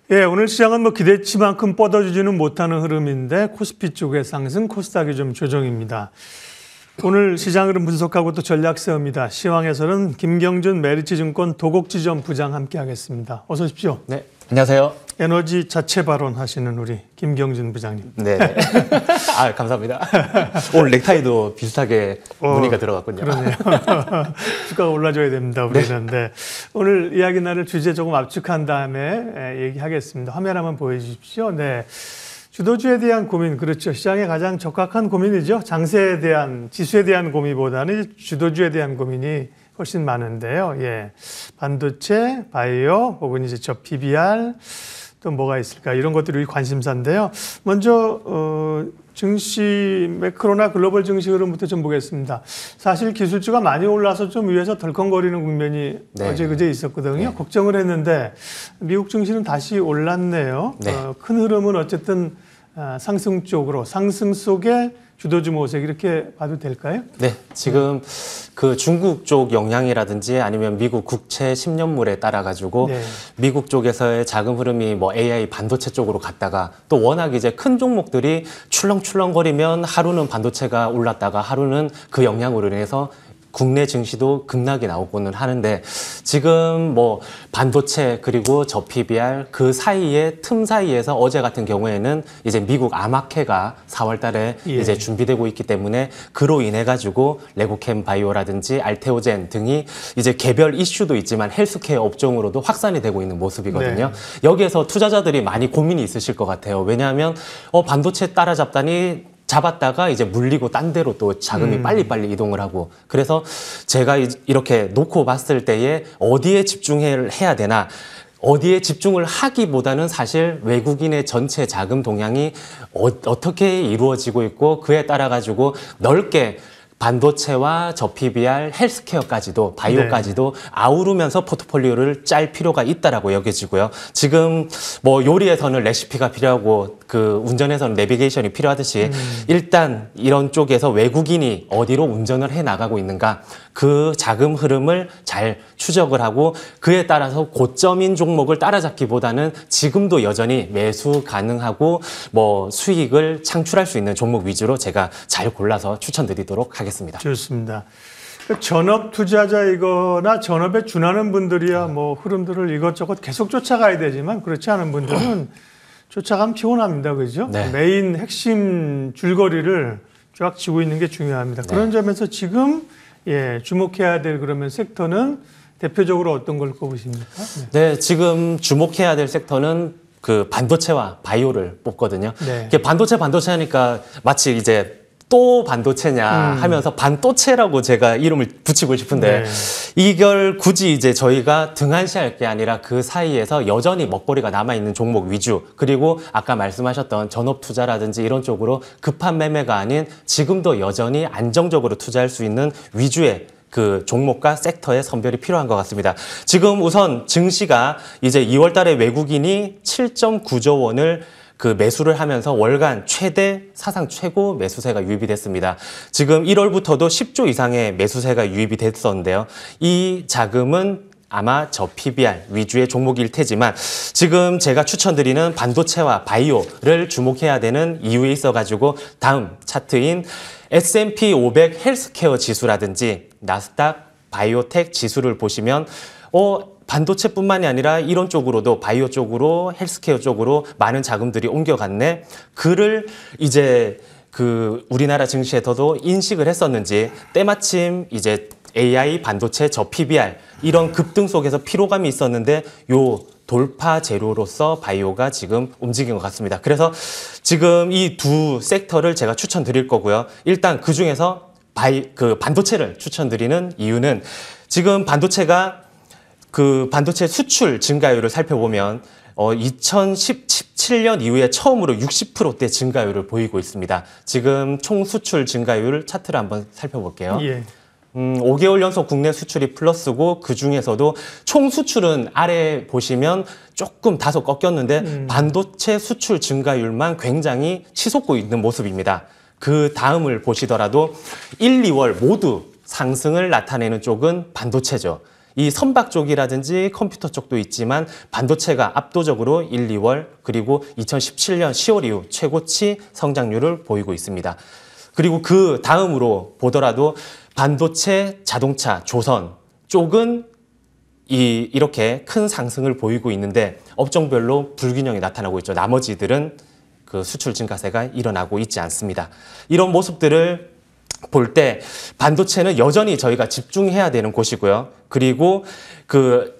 예, 오늘 시장은 기대치만큼 뻗어주지는 못하는 흐름인데 코스피 쪽의 상승, 코스닥이 좀 조정입니다. 오늘 시장 흐름 분석하고 또 전략 세웁니다. 시황에서는 김경준 메리츠증권 도곡지점 부장 함께하겠습니다. 어서 오십시오. 네, 안녕하세요. 에너지 자체 발언 하시는 우리 김경준 부장님. 네. 아, 감사합니다. 오늘 넥타이도 비슷하게 무늬가 들어갔군요. 그러네요. 주가가 올라줘야 됩니다, 우리는. 네. 오늘 이야기 나눌 주제 조금 압축한 다음에 얘기하겠습니다. 화면 한번 보여주십시오. 네. 주도주에 대한 고민, 그렇죠. 시장에 가장 적합한 고민이죠. 장세에 대한, 지수에 대한 고민보다는 주도주에 대한 고민이 훨씬 많은데요. 예. 반도체, 바이오, 혹은 이제 저 PBR, 또 뭐가 있을까, 이런 것들이 관심사인데요. 먼저 증시, 매크로나 글로벌 증시 흐름부터 좀 보겠습니다. 사실 기술주가 많이 올라서 좀 위에서 덜컹거리는 국면이 어제 그제 있었거든요. 걱정을 했는데 미국 증시는 다시 올랐네요. 큰 흐름은 어쨌든 상승 쪽으로, 상승 속에 주도주 모색, 이렇게 봐도 될까요? 네, 지금 그 중국 쪽 영향이라든지 아니면 미국 국채 10년물에 따라 가지고 미국 쪽에서의 자금 흐름이 AI 반도체 쪽으로 갔다가 또 워낙 이제 큰 종목들이 출렁출렁거리면 하루는 반도체가 올랐다가 하루는 그 영향으로 인해서 국내 증시도 급락이 나오고는 하는데, 지금 반도체 그리고 저 PBR 그 사이에 틈 사이에서 어제 같은 경우에는 이제 미국 암학회가 4월 달에 이제 준비되고 있기 때문에 그로 인해 가지고 레고캠 바이오라든지 알테오젠 등이 이제 개별 이슈도 있지만 헬스케어 업종으로도 확산이 되고 있는 모습이거든요. 여기에서 투자자들이 많이 고민이 있으실 것 같아요. 왜냐하면 반도체 따라잡다니 잡았다가 이제 물리고 딴 데로 또 자금이 빨리빨리 이동을 하고, 그래서 제가 이렇게 놓고 봤을 때에 어디에 집중해야 되나, 어디에 집중을 하기보다는 사실 외국인의 전체 자금 동향이 어떻게 이루어지고 있고 그에 따라 가지고 넓게 반도체와 저 PBR, 헬스케어까지도, 바이오까지도 아우르면서 포트폴리오를 짤 필요가 있다라고 여겨지고요. 지금 요리에서는 레시피가 필요하고 그 운전에서는 내비게이션이 필요하듯이 일단 이런 쪽에서 외국인이 어디로 운전을 해 나가고 있는가, 그 자금 흐름을 잘 추적을 하고 그에 따라서 고점인 종목을 따라잡기보다는 지금도 여전히 매수 가능하고 수익을 창출할 수 있는 종목 위주로 제가 잘 골라서 추천드리도록 하겠습니다. 좋습니다. 전업 투자자이거나 전업에 준하는 분들이야 흐름들을 이것저것 계속 쫓아가야 되지만, 그렇지 않은 분들은 쫓아가면 피곤합니다. 그죠? 메인 핵심 줄거리를 쫙 쥐고 있는 게 중요합니다. 그런 점에서 지금 주목해야 될 그러면 섹터는 대표적으로 어떤 걸 꼽으십니까? 네, 지금 주목해야 될 섹터는 그 반도체와 바이오를 뽑거든요. 반도체 하니까 마치 이제 또 반도체냐 하면서 반도체라고 제가 이름을 붙이고 싶은데 이걸 굳이 이제 저희가 등한시할 게 아니라 그 사이에서 여전히 먹거리가 남아있는 종목 위주, 그리고 아까 말씀하셨던 전업 투자라든지 이런 쪽으로 급한 매매가 아닌 지금도 여전히 안정적으로 투자할 수 있는 위주의 그 종목과 섹터의 선별이 필요한 것 같습니다. 지금 우선 증시가 이제 2월 달에 외국인이 7.9조 원을 그 매수를 하면서 월간 사상 최고 매수세가 유입이 됐습니다. 지금 1월부터도 10조 이상의 매수세가 유입이 됐었는데요. 이 자금은 아마 저 PBR 위주의 종목일 테지만 지금 제가 추천드리는 반도체와 바이오를 주목해야 되는 이유에 있어가지고 다음 차트인 S&P 500 헬스케어 지수라든지 나스닥 바이오텍 지수를 보시면 반도체뿐만이 아니라 이런 쪽으로도 바이오 쪽으로 헬스케어 쪽으로 많은 자금들이 옮겨갔네. 그를 이제 그 우리나라 증시에서도 인식을 했었는지 때마침 이제 AI 반도체 저 PBR 이런 급등 속에서 피로감이 있었는데 요 돌파 재료로서 바이오가 지금 움직인 것 같습니다. 그래서 지금 이 두 섹터를 제가 추천드릴 거고요. 일단 그 중에서 반도체를 추천드리는 이유는 지금 반도체가 그 반도체 수출 증가율을 살펴보면 2017년 이후에 처음으로 60%대 증가율을 보이고 있습니다. 지금 총 수출 증가율 차트를 한번 살펴볼게요. 5개월 연속 국내 수출이 플러스고 그 중에서도 총 수출은 아래 보시면 조금 다소 꺾였는데 반도체 수출 증가율만 굉장히 치솟고 있는 모습입니다. 그 다음을 보시더라도 1, 2월 모두 상승을 나타내는 쪽은 반도체죠. 이 선박 쪽이라든지 컴퓨터 쪽도 있지만 반도체가 압도적으로 1, 2월 그리고 2017년 10월 이후 최고치 성장률을 보이고 있습니다. 그리고 그 다음으로 보더라도 반도체, 자동차, 조선 쪽은 이렇게 큰 상승을 보이고 있는데 업종별로 불균형이 나타나고 있죠. 나머지들은 그 수출 증가세가 일어나고 있지 않습니다. 이런 모습들을 볼 때 반도체는 여전히 저희가 집중해야 되는 곳이고요. 그리고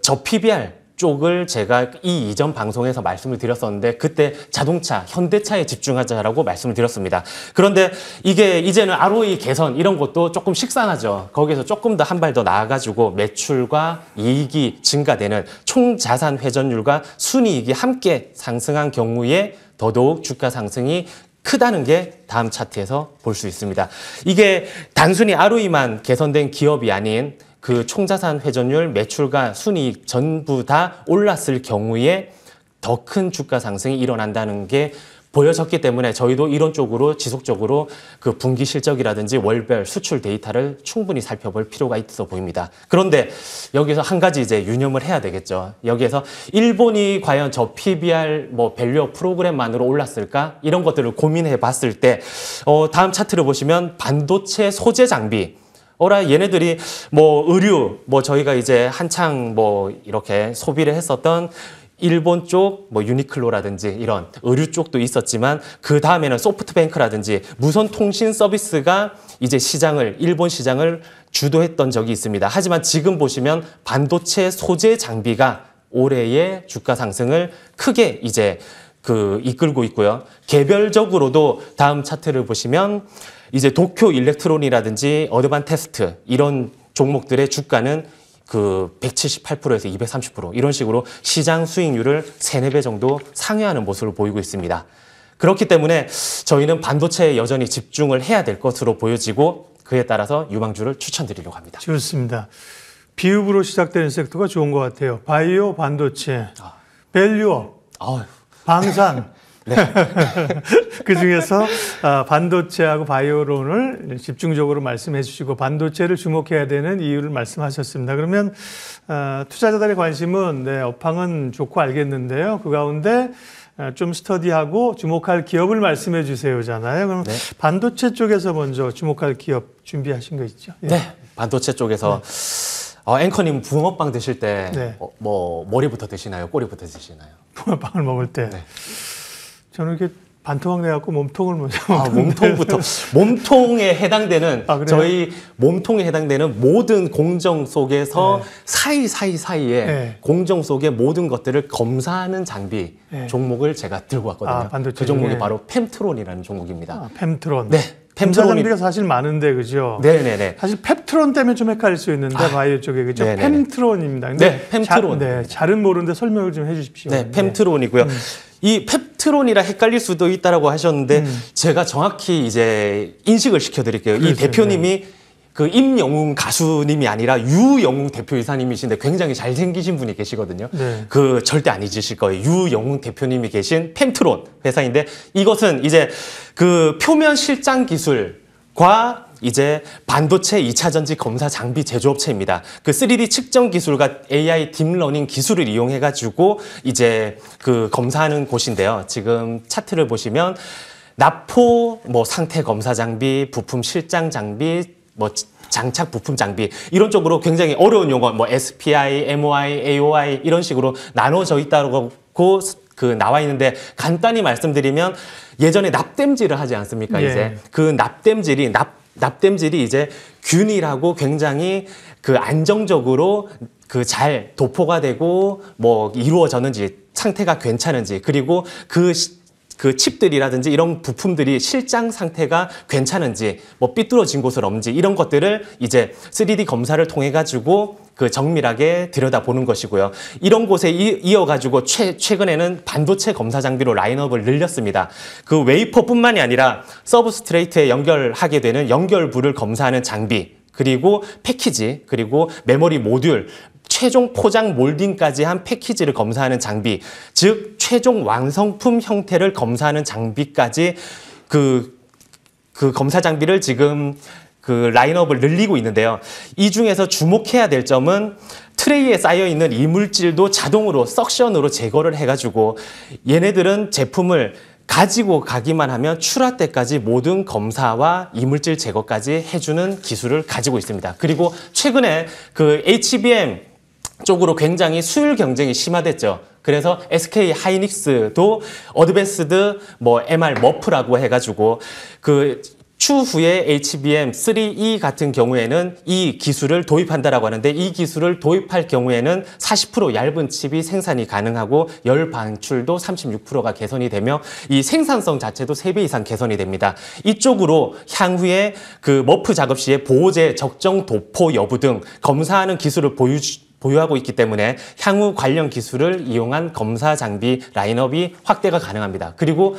저 PBR 쪽을 제가 이전 방송에서 말씀을 드렸었는데 그때 자동차, 현대차에 집중하자라고 말씀을 드렸습니다. 그런데 이게 이제는 ROE 개선 이런 것도 조금 식상하죠. 거기서 조금 더 한 발 더 나아가지고 매출과 이익이 증가되는 총자산 회전율과 순이익이 함께 상승한 경우에 더더욱 주가 상승이 크다는 게 다음 차트에서 볼 수 있습니다. 이게 단순히 ROE만 개선된 기업이 아닌 그 총자산 회전율, 매출과 순이익 전부 다 올랐을 경우에 더 큰 주가 상승이 일어난다는 게 보여졌기 때문에 저희도 이런 쪽으로 지속적으로 그 분기 실적이라든지 월별 수출 데이터를 충분히 살펴볼 필요가 있어 보입니다. 그런데 여기서 한 가지 이제 유념을 해야 되겠죠. 여기에서 일본이 과연 저 PBR 밸류업 프로그램만으로 올랐을까? 이런 것들을 고민해 봤을 때 다음 차트를 보시면 반도체 소재 장비 얘네들이 의류, 저희가 이제 한창 이렇게 소비를 했었던 일본 쪽, 유니클로라든지 이런 의류 쪽도 있었지만 그 다음에는 소프트뱅크라든지 무선 통신 서비스가 이제 일본 시장을 주도했던 적이 있습니다. 하지만 지금 보시면 반도체 소재 장비가 올해의 주가 상승을 크게 이제 이끌고 있고요. 개별적으로도 다음 차트를 보시면 이제 도쿄 일렉트론이라든지 어드반테스트 이런 종목들의 주가는 178%에서 230% 이런 식으로 시장 수익률을 3, 4배 정도 상회하는 모습을 보이고 있습니다. 그렇기 때문에 저희는 반도체에 여전히 집중을 해야 될 것으로 보여지고 그에 따라서 유망주를 추천드리려고 합니다. 좋습니다. 비읍으로 시작되는 섹터가 좋은 것 같아요. 바이오, 반도체, 밸류업, 방산. 네. 그중에서 반도체하고 바이오론을 집중적으로 말씀해 주시고 반도체를 주목해야 되는 이유를 말씀하셨습니다. 그러면 투자자들의 관심은 업황은 좋고 알겠는데요. 그 가운데 좀 스터디하고 주목할 기업을 말씀해 주세요잖아요. 그럼 네. 반도체 쪽에서 먼저 주목할 기업 준비하신 거 있죠? 예. 네. 반도체 쪽에서 앵커님 붕어빵 드실 때 머리부터 드시나요? 꼬리부터 드시나요? 붕어빵을 먹을 때. 네. 저는 이렇게 반토막 내갖고 몸통을 먼저 몸통부터. 몸통에 해당되는, 저희 몸통에 해당되는 모든 공정 속에서 사이에 공정 속의 모든 것들을 검사하는 장비 종목을 제가 들고 왔거든요. 그 종목이 바로 펩트론이라는 종목입니다. 펩트론. 네. 검사 장비가 사실 많은데, 그죠? 네네네. 사실 펩트론 때문에 좀 헷갈릴 수 있는데, 바이오 쪽에, 그죠? 펩트론입니다. 네, 펩트론. 잘은 모르는데 설명을 좀 해주십시오. 네, 펩트론이고요. 이 펩트론이라 헷갈릴 수도 있다라고 하셨는데, 제가 정확히 이제 인식을 시켜드릴게요. 이 대표님이 임영웅 가수님이 아니라 유영웅 대표이사님이신데 굉장히 잘생기신 분이 계시거든요. 네. 절대 안 잊으실 거예요. 유영웅 대표님이 계신 펩트론 회사인데 이것은 이제 표면 실장 기술과 이제 반도체 2차 전지 검사 장비 제조업체입니다. 3D 측정 기술과 AI 딥러닝 기술을 이용해 가지고 이제 검사하는 곳인데요. 지금 차트를 보시면 납포 상태 검사 장비, 부품 실장 장비, 장착 부품 장비 이런 쪽으로 굉장히 어려운 용어 SPI, MOI, AOI 이런 식으로 나눠져 있다고 나와 있는데 간단히 말씀드리면 예전에 납땜질을 하지 않습니까? 이제 납땜질이 이제 균일하고 굉장히 안정적으로 잘 도포가 되고 이루어졌는지 상태가 괜찮은지 그리고 칩들이라든지 이런 부품들이 실장 상태가 괜찮은지 삐뚤어진 곳은 없는지 이런 것들을 이제 3D 검사를 통해 가지고 정밀하게 들여다보는 것이고요. 이런 곳에 이어가지고 최근에는 반도체 검사 장비로 라인업을 늘렸습니다. 웨이퍼뿐만이 아니라 서브스트레이트에 연결하게 되는 연결부를 검사하는 장비 그리고 패키지 그리고 메모리 모듈 최종 포장 몰딩까지 한 패키지를 검사하는 장비, 즉 최종 완성품 형태를 검사하는 장비까지 검사 장비를 지금 라인업을 늘리고 있는데요. 이 중에서 주목해야 될 점은 트레이에 쌓여있는 이물질도 자동으로 석션으로 제거를 해가지고 얘네들은 제품을 가지고 가기만 하면 출하 때까지 모든 검사와 이물질 제거까지 해주는 기술을 가지고 있습니다. 그리고 최근에 그 HBM 쪽으로 굉장히 수율 경쟁이 심화됐죠. 그래서 SK 하이닉스도 어드밴스드 MR 머프라고 해가지고 그 추후에 HBM3E 같은 경우에는 이 기술을 도입한다라고 하는데 이 기술을 도입할 경우에는 40% 얇은 칩이 생산이 가능하고 열 방출도 36%가 개선이 되며 이 생산성 자체도 3배 이상 개선이 됩니다. 이쪽으로 향후에 그 머프 작업 시에 보호제 적정 도포 여부 등 검사하는 기술을 보유하고 있기 때문에 향후 관련 기술을 이용한 검사 장비 라인업이 확대가 가능합니다. 그리고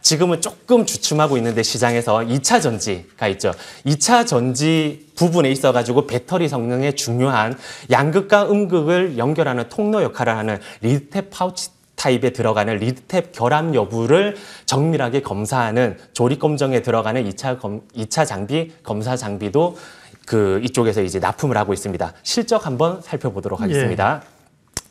지금은 조금 주춤하고 있는데 시장에서 2차 전지가 있죠. 2차 전지 부분에 있어가지고 배터리 성능에 중요한 양극과 음극을 연결하는 통로 역할을 하는 리드탭 파우치 타입에 들어가는 리드탭 결함 여부를 정밀하게 검사하는 조립 검정에 들어가는 2차 장비, 검사 장비도 이쪽에서 이제 납품을 하고 있습니다. 실적 한번 살펴보도록 하겠습니다. 예.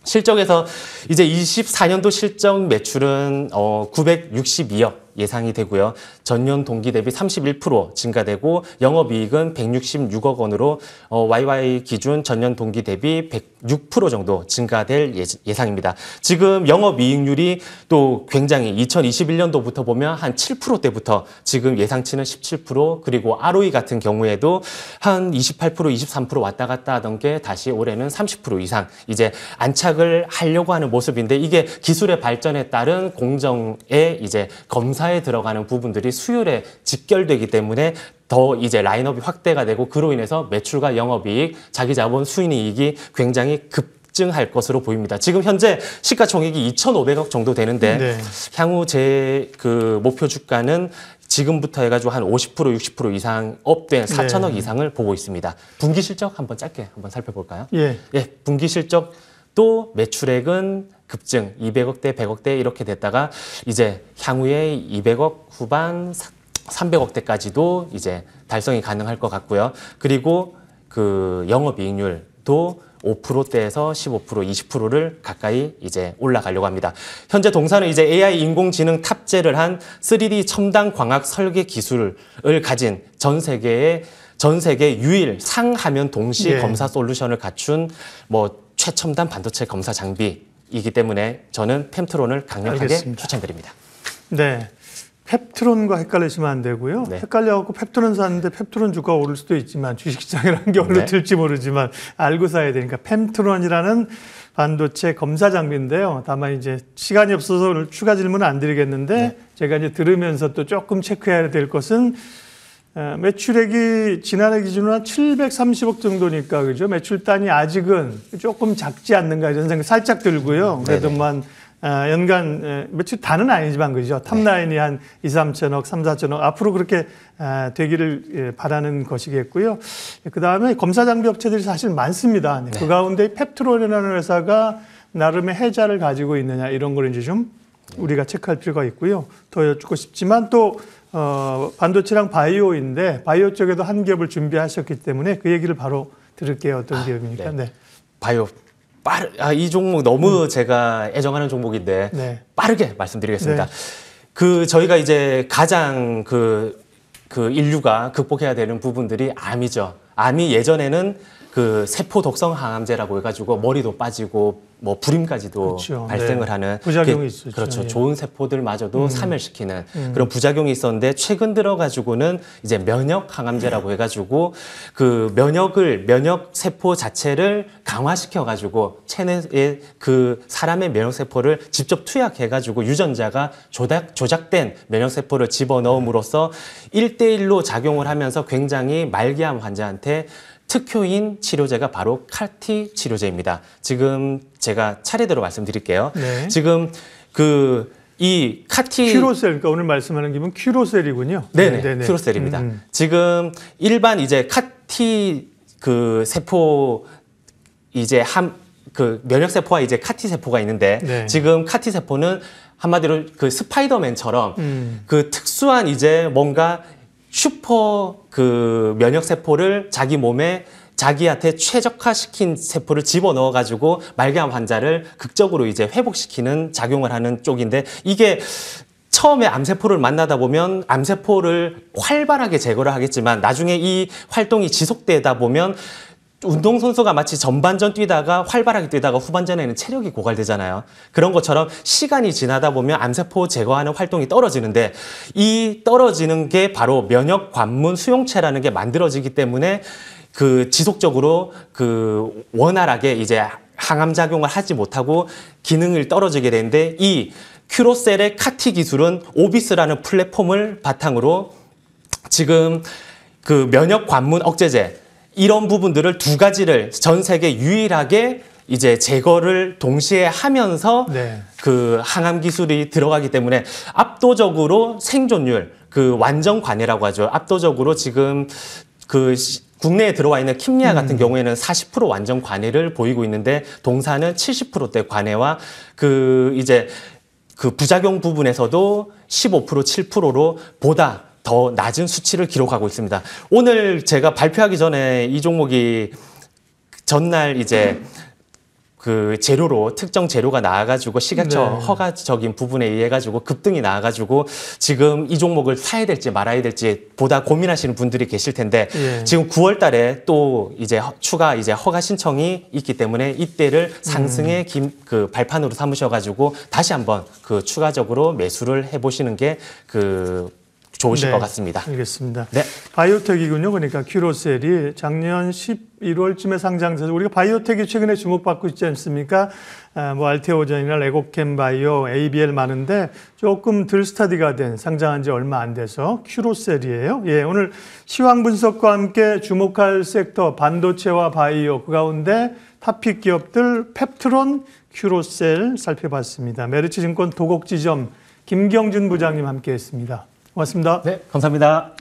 실적에서 이제 24년도 실적 매출은 962억 예상이 되고요. 전년 동기 대비 31% 증가되고 영업이익은 166억 원으로 YY 기준 전년 동기 대비 106% 정도 증가될 예상입니다. 지금 영업이익률이 또 굉장히 2021년도부터 보면 한 7%대부터 지금 예상치는 17% 그리고 ROE 같은 경우에도 한 28%, 23% 왔다 갔다 하던 게 다시 올해는 30% 이상 이제 안착을 하려고 하는 모습인데 이게 기술의 발전에 따른 공정의 이제 검사에 들어가는 부분들이 수율에 직결되기 때문에 더 이제 라인업이 확대가 되고 그로 인해서 매출과 영업이익, 자기자본 수익이익이 굉장히 급증할 것으로 보입니다. 지금 현재 시가총액이 2,500억 정도 되는데 네. 향후 제 목표 주가는 지금부터 해가지고 한 50%, 60% 이상 업된 4천억 네. 이상을 보고 있습니다. 분기 실적 한번 짧게 한번 살펴볼까요? 예, 분기 실적 또 매출액은 급증 200억대, 100억대 이렇게 됐다가 이제 향후에 200억 후반, 300억대까지도 이제 달성이 가능할 것 같고요. 그리고 영업이익률도 5%대에서 15%, 20%를 가까이 이제 올라가려고 합니다. 현재 동사는 이제 AI 인공지능 탑재를 한 3D 첨단 광학 설계 기술을 가진 전 세계 유일 상하면 동시 검사 솔루션을 갖춘 최첨단 반도체 검사 장비이기 때문에 저는 펜트론을 강력하게 알겠습니다. 추천드립니다. 네. 펩트론과 헷갈리시면 안 되고요. 네. 헷갈려갖고 펩트론 샀는데 펩트론 주가가 오를 수도 있지만 주식시장이라는 게 어디로 튈지 모르지만 알고 사야 되니까 펜트론이라는 반도체 검사 장비인데요. 다만 이제 시간이 없어서 오늘 추가 질문은 안 드리겠는데 제가 이제 들으면서 또 조금 체크해야 될 것은 매출액이 지난해 기준으로 한 730억 정도니까 그죠? 매출 단위 아직은 조금 작지 않는가 이런 생각 살짝 들고요. 그래도 연간 매출 단은 아니지만 그죠? 탑라인이 한 2, 3천억, 3, 4천억 앞으로 그렇게 되기를 바라는 것이겠고요. 그다음에 검사 장비 업체들이 사실 많습니다. 그 가운데 펩트론이라는 회사가 나름의 해자를 가지고 있느냐 이런 걸 이제 좀 우리가 체크할 필요가 있고요. 더 여쭙고 싶지만 또 반도체랑 바이오인데 바이오 쪽에도 한 기업을 준비하셨기 때문에 그 얘기를 바로 들을게요. 어떤 기업입니까? 네. 바이오 이 종목 너무 제가 애정하는 종목인데 빠르게 말씀드리겠습니다. 저희가 이제 가장 인류가 극복해야 되는 부분들이 암이죠. 암이 예전에는 세포 독성 항암제라고 해가지고 머리도 빠지고 불임까지도 그렇죠. 발생을 하는 부작용이 있었죠. 그렇죠. 좋은 세포들마저도 사멸시키는 그런 부작용이 있었는데 최근 들어가지고는 이제 면역 항암제라고 해가지고 면역 세포 자체를 강화시켜가지고 체내에 사람의 면역 세포를 직접 투약해가지고 유전자가 조작된 면역 세포를 집어넣음으로써 1대1로 작용을 하면서 굉장히 말기암 환자한테 특효인 치료제가 바로 CAR-T 치료제입니다. 지금 제가 차례대로 말씀드릴게요. 지금 이 CAR-T 큐로셀, 그러니까 오늘 말씀하는 기분 큐로셀이군요. 네네. 큐로셀입니다. 지금 일반 이제 CAR-T 세포 이제 면역 세포와 이제 CAR-T 세포가 있는데 지금 CAR-T 세포는 한마디로 스파이더맨처럼 특수한 이제 뭔가 슈퍼 면역 세포를 자기 몸에 자기한테 최적화시킨 세포를 집어넣어가지고 말기암 환자를 극적으로 이제 회복시키는 작용을 하는 쪽인데 이게 처음에 암세포를 만나다 보면 암세포를 활발하게 제거를 하겠지만 나중에 이 활동이 지속되다 보면 운동선수가 마치 전반전 뛰다가 활발하게 뛰다가 후반전에는 체력이 고갈되잖아요. 그런 것처럼 시간이 지나다 보면 암세포 제거하는 활동이 떨어지는데 이 떨어지는 게 바로 면역 관문 수용체라는 게 만들어지기 때문에 그 지속적으로 그 원활하게 이제 항암 작용을 하지 못하고 기능을 떨어지게 되는데 이 큐로셀의 카티 기술은 오비스라는 플랫폼을 바탕으로 지금 그 면역 관문 억제제 이런 부분들을 두 가지를 전 세계 유일하게 이제 제거를 동시에 하면서 네. 그 항암 기술이 들어가기 때문에 압도적으로 생존율, 그 완전 관해라고 하죠. 압도적으로 지금 그 국내에 들어와 있는 킴리아 같은 경우에는 40% 완전 관해를 보이고 있는데 동사는 70%대 관해와 그 이제 그 부작용 부분에서도 15%, 7%로 보다 더 낮은 수치를 기록하고 있습니다. 오늘 제가 발표하기 전에 이 종목이 전날 이제 그 재료로 특정 재료가 나와가지고 식약처 네. 허가적인 부분에 의해 가지고 급등이 나와가지고 지금 이 종목을 사야 될지 말아야 될지 보다 고민하시는 분들이 계실 텐데 예. 지금 9월달에 또 이제 추가 이제 허가 신청이 있기 때문에 이때를 상승의 그 발판으로 삼으셔가지고 다시 한번 그 추가적으로 매수를 해보시는 게 그 좋으실 네, 것 같습니다. 알겠습니다. 네. 바이오텍이군요. 그러니까 큐로셀이 작년 11월쯤에 상장돼서 우리가 바이오텍이 최근에 주목받고 있지 않습니까? 뭐 알테오젠이나 레고캠 바이오, ABL 많은데 조금 덜 스타디가 된 상장한 지 얼마 안 돼서 큐로셀이에요. 예, 오늘 시황 분석과 함께 주목할 섹터 반도체와 바이오 그 가운데 탑픽 기업들 펩트론, 큐로셀 살펴봤습니다. 메리츠증권 도곡지점 김경준 부장님 함께했습니다. 고맙습니다. 네, 감사합니다.